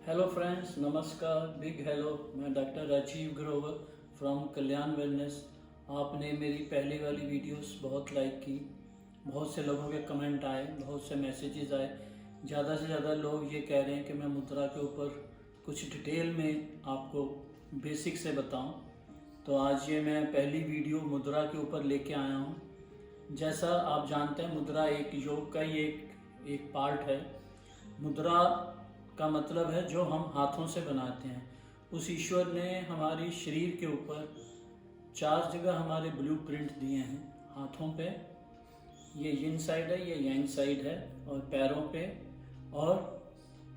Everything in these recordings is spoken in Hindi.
हेलो फ्रेंड्स, नमस्कार, बिग हेलो। मैं doctor Rajeev Grover from Kalyan wellness. आपने मेरी पहली वाली वीडियोस बहुत लाइक की, बहुत से लोगों के कमेंट आए, बहुत से मैसेजेस आए। ज़्यादा से ज़्यादा लोग ये कह रहे हैं कि मैं मुद्रा के ऊपर कुछ डिटेल में आपको बेसिक से बताऊं। तो आज ये मैं पहली वीडियो मुद्रा के ऊपर लेके आया हूं। जैसा आप जानते हैं, मुद्रा एक योग का ही एक पार्ट है। मुद्रा का मतलब है जो हम हाथों से बनाते हैं। उस ईश्वर ने हमारी शरीर के ऊपर 4 जगह हमारे ब्लूप्रिंट दिए हैं। हाथों पे ये यिन साइड है, ये यांग साइड है, और पैरों पे और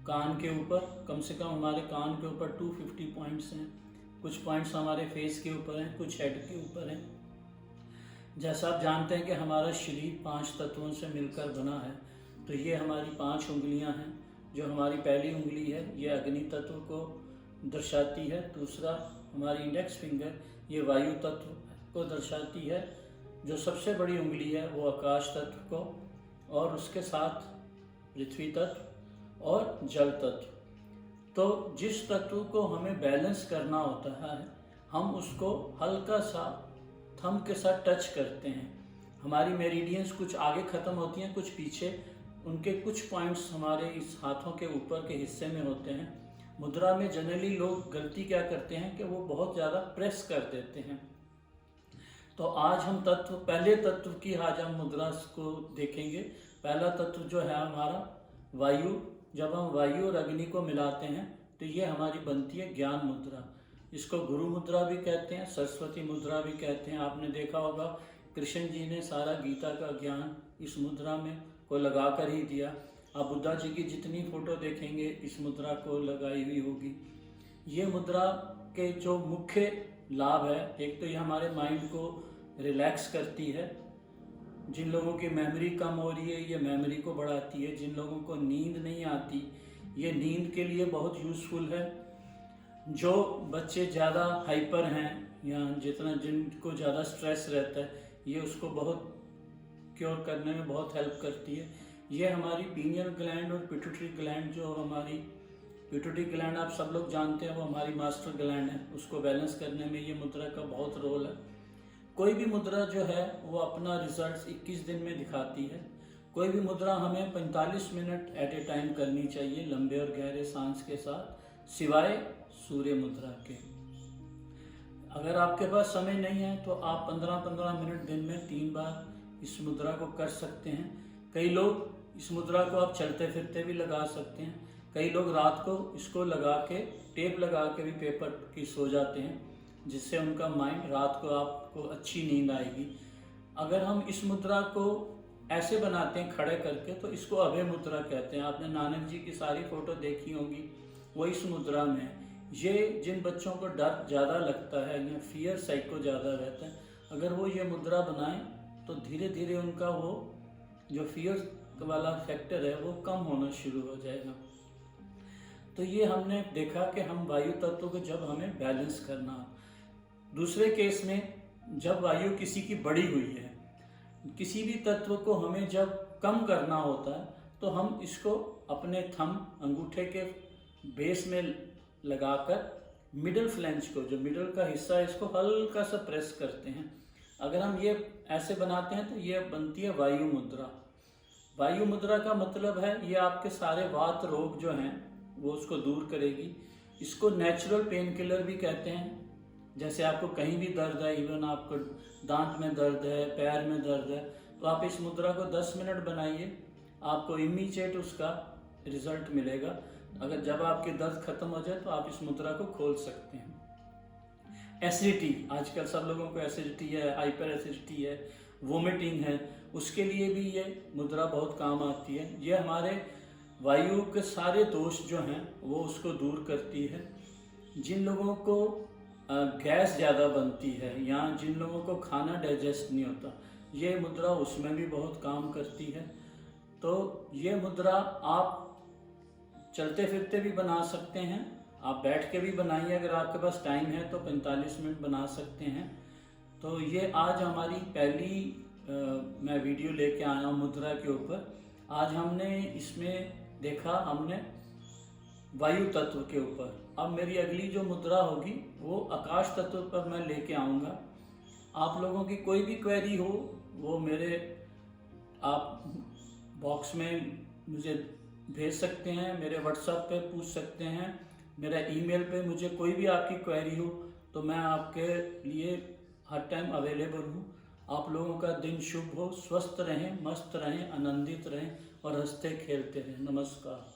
कान के ऊपर कम से कम हमारे कान के ऊपर 250 पॉइंट्स हैं। कुछ पॉइंट्स हमारे फेस के ऊपर हैं, कुछ हेड के ऊपर हैं। जैसा आप जानते हैं कि हमारा शरीर 5 तत्वों से मिलकर बना है, तो ये हमारी 5 उंगलियां हैं। जो हमारी पहली उंगली है ये अग्नि तत्व को दर्शाती है। दूसरा हमारी इंडेक्स फिंगर, ये वायु तत्व को दर्शाती है। जो सबसे बड़ी उंगली है वो आकाश तत्व को, और उसके साथ पृथ्वी तत्व और जल तत्व। तो जिस तत्व को हमें बैलेंस करना होता है, हम उसको हल्का सा थंब के साथ टच करते हैं। हमारी मेरिडियंस कुछ आगे ख़त्म होती हैं, कुछ पीछे। उनके कुछ पॉइंट्स हमारे इस हाथों के ऊपर के हिस्से में होते हैं। मुद्रा में जनरली लोग गलती क्या करते हैं कि वो बहुत ज़्यादा प्रेस कर देते हैं। तो आज हम पहले तत्व की आज हम मुद्रा को देखेंगे। पहला तत्व जो है हमारा वायु। जब हम वायु और अग्नि को मिलाते हैं तो ये हमारी बनती है ज्ञान मुद्रा। इसको गुरु मुद्रा भी कहते हैं, सरस्वती मुद्रा भी कहते हैं। आपने देखा होगा कृष्ण जी ने सारा गीता का ज्ञान इस मुद्रा में को लगा कर ही दिया। आप बुद्धा जी की जितनी फोटो देखेंगे इस मुद्रा को लगाई हुई होगी। ये मुद्रा के जो मुख्य लाभ है, एक तो ये हमारे माइंड को रिलैक्स करती है। जिन लोगों की मेमोरी कम हो रही है ये मेमोरी को बढ़ाती है। जिन लोगों को नींद नहीं आती ये नींद के लिए बहुत यूज़फुल है। जो बच्चे ज़्यादा हाइपर हैं या जिनको ज़्यादा स्ट्रेस रहता है, ये उसको बहुत क्योर करने में बहुत हेल्प करती है। ये हमारी पीनियल ग्लैंड और पिट्यूटरी ग्लैंड, जो हमारी पिट्यूटरी ग्लैंड आप सब लोग जानते हैं वो हमारी मास्टर ग्लैंड है, उसको बैलेंस करने में ये मुद्रा का बहुत रोल है। कोई भी मुद्रा जो है वो अपना रिजल्ट 21 दिन में दिखाती है। कोई भी मुद्रा हमें 45 मिनट एट ए टाइम करनी चाहिए, लंबे और गहरे सांस के साथ, सिवाय सूर्य मुद्रा के। अगर आपके पास समय नहीं है तो आप 15-15 मिनट दिन में 3 बार इस मुद्रा को कर सकते हैं। कई लोग इस मुद्रा को आप चलते फिरते भी लगा सकते हैं। कई लोग रात को इसको लगा के, टेप लगा के भी पेपर की सो जाते हैं, जिससे उनका माइंड रात को आपको अच्छी नींद आएगी। अगर हम इस मुद्रा को ऐसे बनाते हैं खड़े करके तो इसको अभय मुद्रा कहते हैं। आपने नानक जी की सारी फोटो देखी होंगी, वो इस मुद्रा में है। ये जिन बच्चों को डर ज़्यादा लगता है या फियर साइको ज़्यादा रहता है, अगर वो ये मुद्रा बनाएं तो धीरे धीरे उनका वो जो फियर वाला फैक्टर है वो कम होना शुरू हो जाएगा। तो ये हमने देखा कि हम वायु तत्व को जब हमें बैलेंस करना। दूसरे केस में जब वायु किसी की बढ़ी हुई है, किसी भी तत्व को हमें जब कम करना होता है तो हम इसको अपने थंब अंगूठे के बेस में लगाकर मिडल फ्लेंज को, जो मिडल का हिस्सा है, इसको हल्का सा प्रेस करते हैं। अगर हम ये ऐसे बनाते हैं तो ये बनती है वायु मुद्रा। वायु मुद्रा का मतलब है ये आपके सारे वात रोग जो हैं वो उसको दूर करेगी। इसको नेचुरल पेन किलर भी कहते हैं। जैसे आपको कहीं भी दर्द है, इवन आपको दांत में दर्द है, पैर में दर्द है, तो आप इस मुद्रा को 10 मिनट बनाइए, आपको इमीडिएट उसका रिजल्ट मिलेगा। अगर जब आपकी दर्द खत्म हो जाए तो आप इस मुद्रा को खोल सकते हैं। एसिडिटी, आजकल सब लोगों को एसिडिटी है, हाइपर एसिडिटी है, वोमिटिंग है, उसके लिए भी ये मुद्रा बहुत काम आती है। ये हमारे वायु के सारे दोष जो हैं वो उसको दूर करती है। जिन लोगों को गैस ज़्यादा बनती है या जिन लोगों को खाना डाइजेस्ट नहीं होता, ये मुद्रा उसमें भी बहुत काम करती है। तो ये मुद्रा आप चलते फिरते भी बना सकते हैं, आप बैठ के भी बनाइए। अगर आपके पास टाइम है तो 45 मिनट बना सकते हैं। तो ये आज हमारी पहली मैं वीडियो लेके आया हूँ मुद्रा के ऊपर। आज हमने इसमें देखा, हमने वायु तत्व के ऊपर। अब मेरी अगली जो मुद्रा होगी वो आकाश तत्व पर मैं लेके आऊँगा। आप लोगों की कोई भी क्वेरी हो वो मेरे आप बॉक्स में मुझे भेज सकते हैं, मेरे व्हाट्सएप पे पूछ सकते हैं, मेरा ईमेल पे मुझे कोई भी आपकी क्वेरी हो तो मैं आपके लिए हर टाइम अवेलेबल हूँ। आप लोगों का दिन शुभ हो, स्वस्थ रहें, मस्त रहें, आनंदित रहें और हंसते खेलते रहें। नमस्कार।